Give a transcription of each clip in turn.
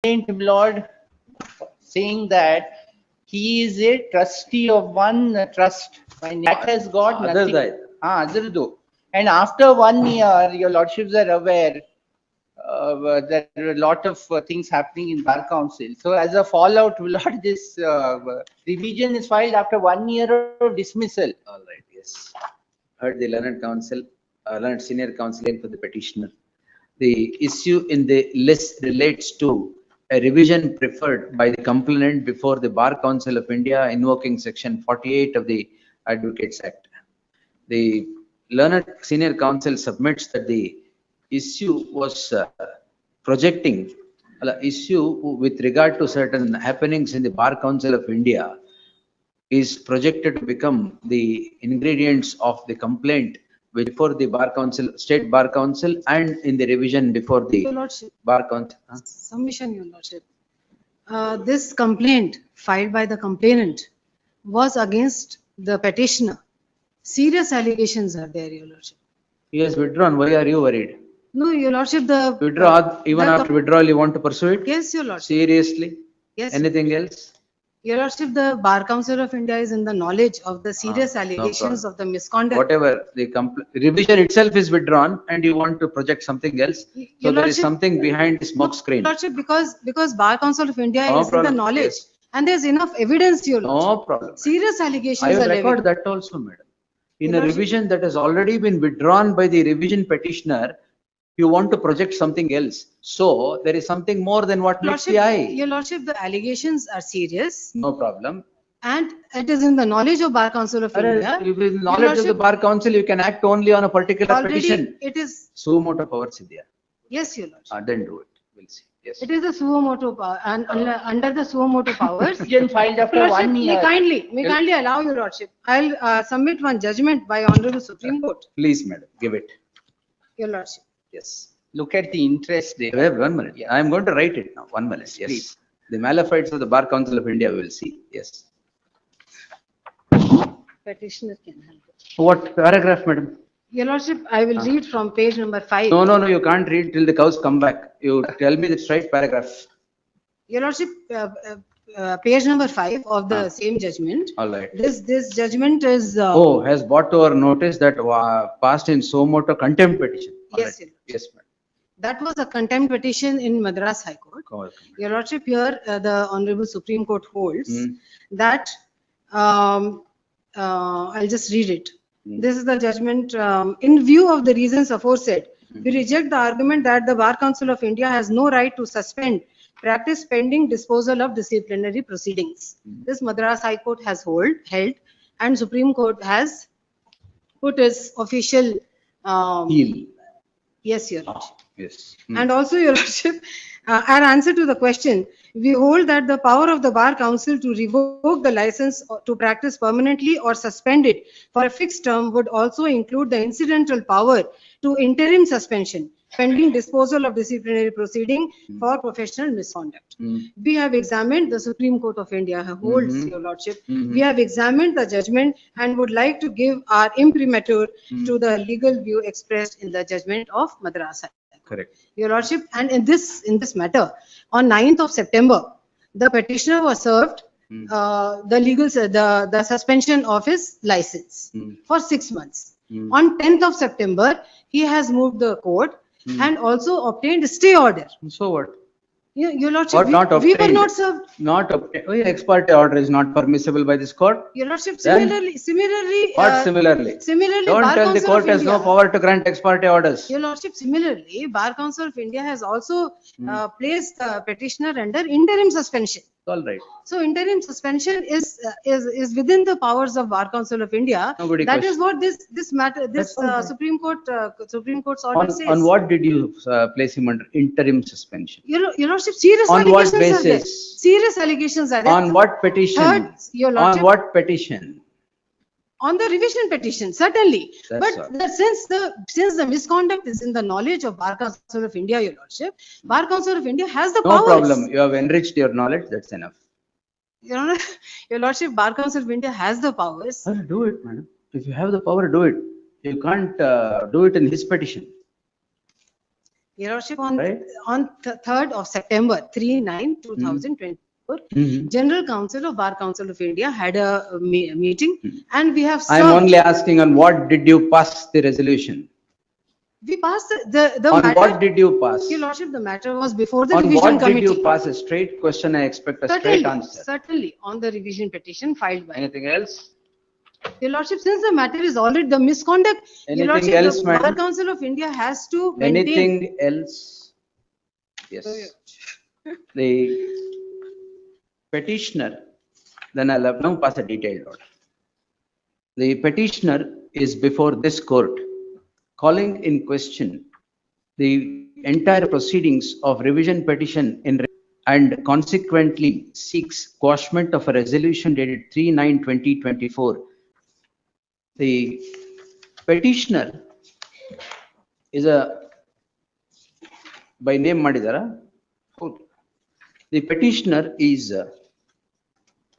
complaint, Lord, saying that he is a trustee of one trust. That has got nothing. Azardu. And after 1 year, your lordships are aware, there are a lot of things happening in Bar Council. So as a fallout, Lord, this revision is filed after 1 year of dismissal. All right, yes. Heard the learned counsel, learned senior counsel for the petitioner. The issue in the list relates to a revision preferred by the complainant before the Bar Council of India invoking section 48 of the Advocates Act. The learned senior counsel submits that the issue was projecting issue with regard to certain happenings in the Bar Council of India is projected to become the ingredients of the complaint before the Bar Council, State Bar Council, and in the revision before the Bar Council. Submission, Your Lordship. This complaint filed by the complainant was against the petitioner. Serious allegations are there, Your Lordship. He has withdrawn. Why are you worried? No, Your Lordship, the Withdraw, even after withdrawal, you want to pursue it? yes, Your Lordship. Seriously? Yes, Anything else? Your Lordship, the Bar Council of India is in the knowledge of the serious allegations of the misconduct. Whatever, the revision itself is withdrawn and you want to project something else. So Your there is Lordship, something behind the smoke screen. Your Lordship, because Bar Council of India No is in the problem, knowledge yes. and there's enough evidence, Your Lordship. No problem. Serious allegations I are will record levied. that also, madam. In Your a Lordship. revision that has already been withdrawn by the revision petitioner, you want to project something else. So there is something more than what meets the eye. Your Lordship, the allegations are serious No problem. and it is in the knowledge of Bar Council of India. If in knowledge of the Lordship, Bar Council, you can act only on a particular already petition. it is, Suomoto power Siddhya. yes, Your Lordship. Then do it. We'll see. Yes. It is a suomoto power and under the suomoto powers. Revision filed after Your 1 Lordship, year. may kindly allow Your Lordship. I'll submit one judgment by Honorable Supreme Court. Please, madam, give it. Your Lordship. Yes. Look at the interest there. We have 1 minute. Yeah. I am going to write it now. 1 minute. Yes. Please. The malafides of the Bar Council of India, we will see. Yes. Petitioner can help. What paragraph, madam? Your Lordship, I will read from page number 5. No, you can't read till the cows come back. You tell me the straight paragraph. Your Lordship, page number 5 of the same judgment. All right. This judgment is. Has brought to our notice that passed in suomoto contempt petition. All Yes, right. Your Lordship. Yes, madam. That was a contempt petition in Madras High Court. Go ahead. Your Lordship, here the Honorable Supreme Court holds that, I'll just read it. This is the judgment. In view of the reasons aforesaid, we reject the argument that the Bar Council of India has no right to suspend practice pending disposal of disciplinary proceedings. This Madras High Court has held and Supreme Court has put its official. Heel. Yes, Your Lordship. Yes. And also, Your Lordship, our answer to the question, we hold that the power of the Bar Council to revoke the license to practice permanently or suspend it for a fixed term would also include the incidental power to interim suspension pending disposal of disciplinary proceeding for professional misconduct. We have examined, the Supreme Court of India holds, Your Lordship, we have examined the judgment and would like to give our imprimatur to the legal view expressed in the judgment of Madras High Court. Correct. Your Lordship, and in this matter, on 9th of September, the petitioner was served the suspension of his license for 6 months. On 10th of September, he has moved the court and also obtained a stay order. So what? Your Lordship, What not we were obtained? not served. Not obtained. Oh, yeah, ex parte order is not permissible by this court. Your Lordship, Then- similarly. What similarly? Similarly, Don't Bar tell the Council court of has no India- power to grant ex parte orders. Your Lordship, similarly, Bar Council of India has also placed the petitioner under interim suspension. All right. So interim suspension is within the powers of Bar Council of India. Nobody That is questions. what this matter, this That's all right. Supreme Court's order says. On what did you place him under interim suspension? Your Lordship, serious On what allegations are there. basis? Serious allegations are there. On what petition? Third, Your On Lordship, what petition? on the revision petition, certainly. That's But all. since the misconduct is in the knowledge of Bar Council of India, Your Lordship, Bar Council of India has the No powers. problem. You have enriched your knowledge. That's enough. Your Lordship, Bar Council of India has the powers. Do it, madam. If you have the power, do it. You can't do it in his petition. Your Lordship, Right. on 3rd of September, 3/9/2024, General Council of Bar Council of India had a meeting, and we have I am served. only asking on what did you pass the resolution? We passed the On what matter. did you pass? Your Lordship, the matter was before the On revision what did you committee. pass? A straight question, I expect a straight Certainly, answer. certainly, on the revision petition filed by. Anything else? Your Lordship, since the matter is already the misconduct, Your Anything Lordship, else, the madam? Bar Council of India has to maintain. Anything else? Yes. The petitioner, then I'll have now pass a detailed order. The petitioner is before this court, calling in question the entire proceedings of revision petition and consequently seeks quashment of a resolution dated 3/9/2024. The petitioner is by name Madidara. The petitioner is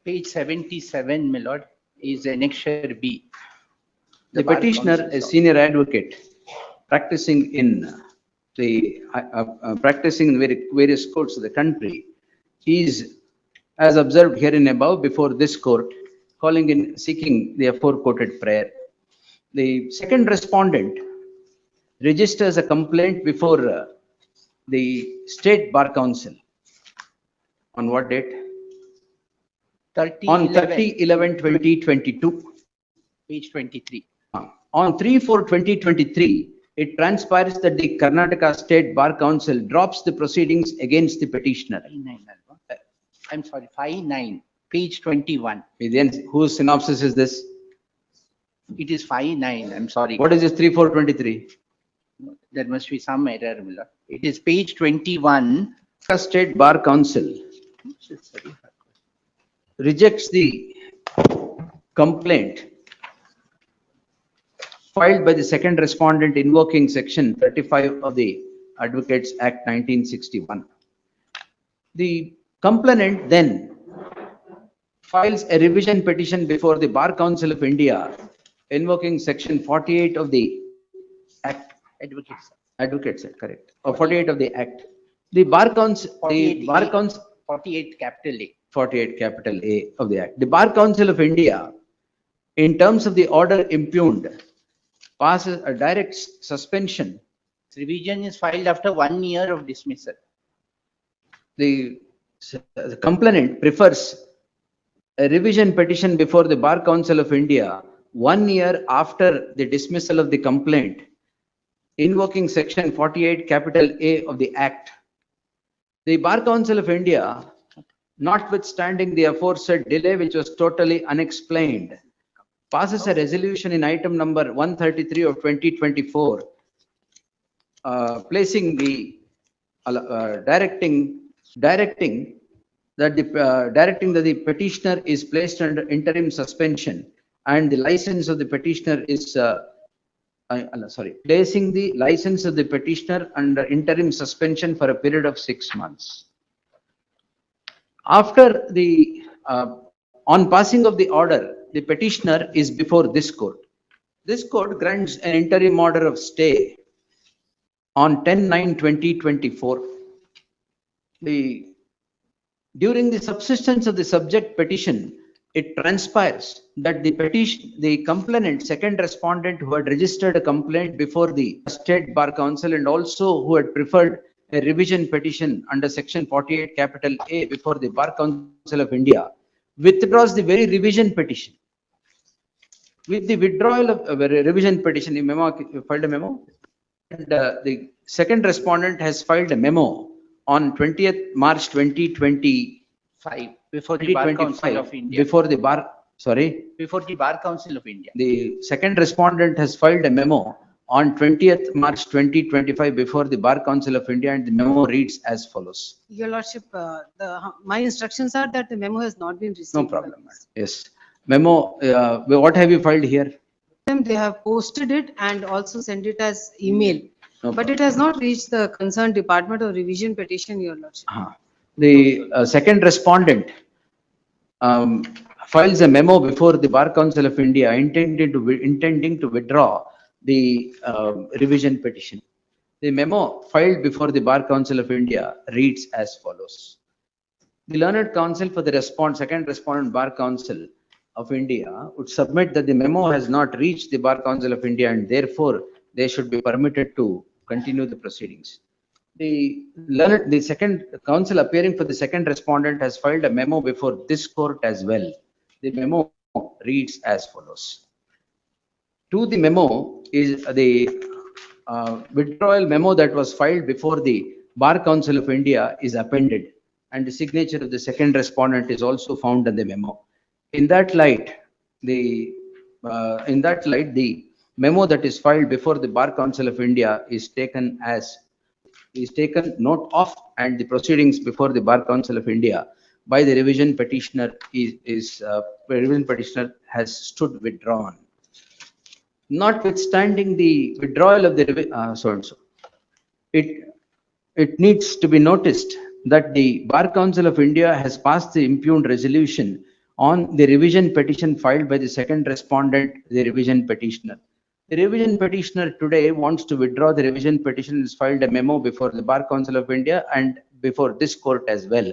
Page 77, my lord, is annexure B. the Bar petitioner, Council a law. senior advocate practicing in various courts of the country. He is, as observed herein above, before this court, calling in seeking the aforequoted prayer. The second respondent registers a complaint before the State Bar Council. On what date? 30, On 11, 30/11/2022. page 23. On 3/4/2023, it transpires that the Karnataka State Bar Council drops the proceedings against the petitioner. 5/9, I'm sorry, 5/9, page 21. Then whose synopsis is this? It is 5/9, I'm sorry. What is this 3/4/23? There must be some error, my lord. It is page 21. State Bar Council rejects the complaint filed by the second respondent invoking section 35 of the Advocates Act 1961. The complainant then files a revision petition before the Bar Council of India invoking section 48 of the Act. Advocates Act, correct. Or 48 of the Act. The Bar Council, 48 capital A. 48 capital A of the Act. The Bar Council of India, in terms of the order impugned, passes a direct suspension. Revision is filed after 1 year of dismissal. The complainant prefers a revision petition before the Bar Council of India 1 year after the dismissal of the complaint, invoking section 48 capital A of the Act. The Bar Council of India, notwithstanding the aforesaid delay, which was totally unexplained, passes a resolution in item number 133 of 2024, placing the directing that the petitioner is placed under interim suspension and the license of the petitioner is placing the license of the petitioner under interim suspension for a period of 6 months. After the on passing of the order, the petitioner is before this court. This court grants an interim order of stay on 10/9/2024. During the subsistence of the subject petition, it transpires that the complainant, second respondent who had registered a complaint before the State Bar Council and also who had preferred a revision petition under section 48 capital A before the Bar Council of India, withdraws the very revision petition. With the withdrawal of a revision petition, the memo, you filed a memo, and the second respondent has filed a memo on 20th March 2025. Before the Bar Council of India. Before the Bar, sorry? Before the Bar Council of India. The second respondent has filed a memo on 20th March 2025 before the Bar Council of India, and the memo reads as follows. Your Lordship, my instructions are that the memo has not been received. No problem. Yes. Memo, what have you filed here? They have posted it and also sent it as email, No but it has not reached the concerned department or revision petition, Your Lordship. The second respondent files a memo before the Bar Council of India intending to withdraw the revision petition. The memo filed before the Bar Council of India reads as follows. The Learned Counsel for the second respondent Bar Council of India would submit that the memo has not reached the Bar Council of India and therefore they should be permitted to continue the proceedings. The second counsel appearing for the second respondent has filed a memo before this court as well. The memo reads as follows. To the memo is the withdrawal memo that was filed before the Bar Council of India is appended, and the signature of the second respondent is also found in the memo. In that light, the memo that is filed before the Bar Council of India is taken note of, and the proceedings before the Bar Council of India by the revision petitioner revision petitioner has stood withdrawn. Notwithstanding the withdrawal of the it needs to be noticed that the Bar Council of India has passed the impugned resolution on the revision petition filed by the second respondent, the revision petitioner. The revision petitioner today wants to withdraw the revision petition, has filed a memo before the Bar Council of India and before this court as well.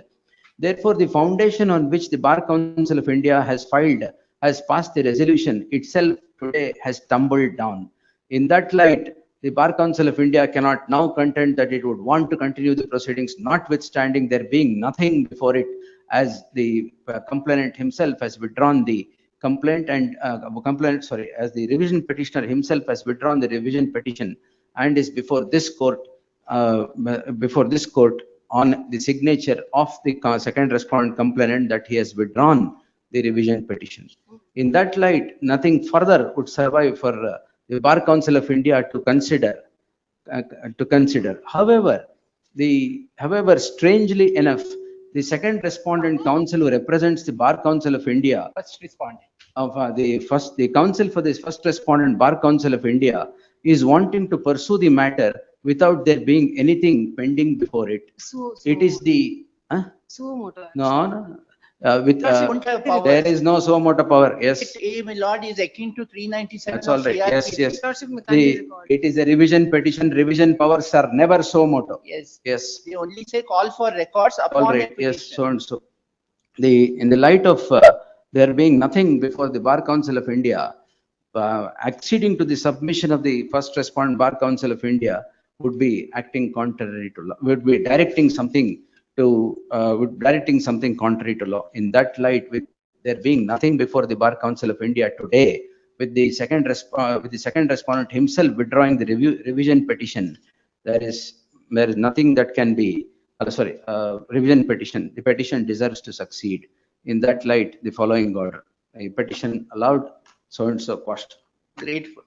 Therefore, the foundation on which the Bar Council of India has passed the resolution itself today has tumbled down. In that light, the Bar Council of India cannot now contend that it would want to continue the proceedings, notwithstanding there being nothing before it, as the complainant himself has withdrawn the complaint and as the revision petitioner himself has withdrawn the revision petition and is before this court on the signature of the second respondent complainant that he has withdrawn the revision petition. In that light, nothing further would survive for the Bar Council of India to consider. However, strangely enough, the second respondent counsel who represents the Bar Council of India, the counsel for this first respondent Bar Council of India is wanting to pursue the matter without there being anything pending before it. It is the Suomoto. no. Power. There is no suomoto power. Yes. My lord is akin to 397. That's all right. Yes, yes. Lordship में can't record. It is a revision petition. Revision powers are never suomoto. Yes. Yes. They only say call for records upon All right. a Yes. petition. So and so. In the light of there being nothing before the Bar Council of India, acceding to the submission of the first respondent Bar Council of India would be acting contrary to law. Would be directing something contrary to law. In that light, with there being nothing before the Bar Council of India today, with the second respondent himself withdrawing the revision petition, there is nothing that can be revision petition. The petition deserves to succeed. In that light, the following order: a petition allowed, so and so quashed. Grateful.